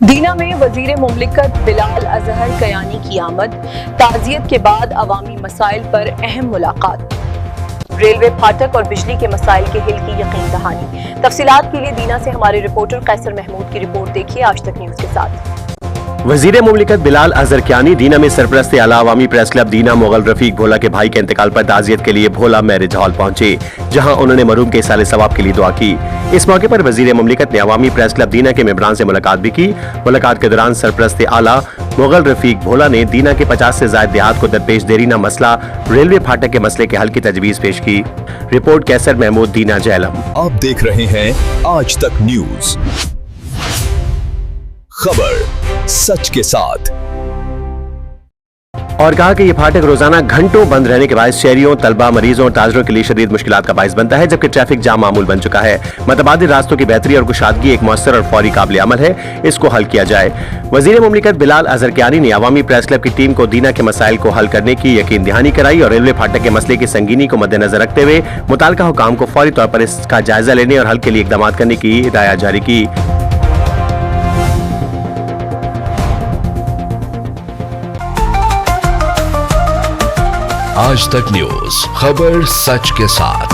दीना में वजीर मुमलिकत बिलाल अजहर कयानी की आमद, ताज़ियत के बाद अवामी मसाइल पर अहम मुलाकात। रेलवे फाटक और बिजली के मसाइल के हिल की यकीन दहानी। तफसीलात के लिए दीना से हमारे रिपोर्टर कैसर महमूद की रिपोर्ट देखिए आज तक न्यूज के साथ। वजीर मुमलिकत बिलाल अजहर कयानी दीना में सरपरस्त आला अवामी प्रेस क्लब दीना मुगल रफीक भोला के भाई के इंतकाल पर ताज़ियत के लिए भोला मैरिज हॉल पहुंचे, जहां उन्होंने मरूम के साले सवाब के लिए दुआ की। इस मौके पर वजीर मुमलिकत ने अवामी प्रेस क्लब दीना के मेंबरान से मुलाकात भी की। मुलाकात के दौरान सरपरस्त आला मुगल रफीक भोला ने दीना के 50 से ज्यादा देहात को दरपेश देरीना मसला रेलवे फाटक के मसले के हल की तजवीज पेश की। रिपोर्ट कैसर महमूद, दीना जेहलम। आप देख रहे हैं आज तक न्यूज, खबर सच के साथ। और कहा कि ये फाटक रोजाना घंटों बंद रहने के बाद शहरियों, तलबा, मरीजों और ताजरों के लिए शदीद मुश्किलात का बाइस बनता है, जबकि ट्रैफिक जाम मामूल बन चुका है। मतबादिल रास्तों की बेहतरी और कुशादगी एक मौसर और फौरी काबिल अमल है, इसको हल किया जाए। वजीर मुमलिकत बिलाल अजहर कयानी ने अवामी प्रेस क्लब की टीम को दीना के मसाइल को हल करने की यकीन दहानी कराई और रेलवे फाटक के मसले की संगीनी को मद्देनजर रखते हुए मुताल्लिका हुकाम को फौरी तौर पर इसका जायजा लेने और हल के लिए इकदाम करने की हिदायत जारी की। आज तक न्यूज, खबर सच के साथ।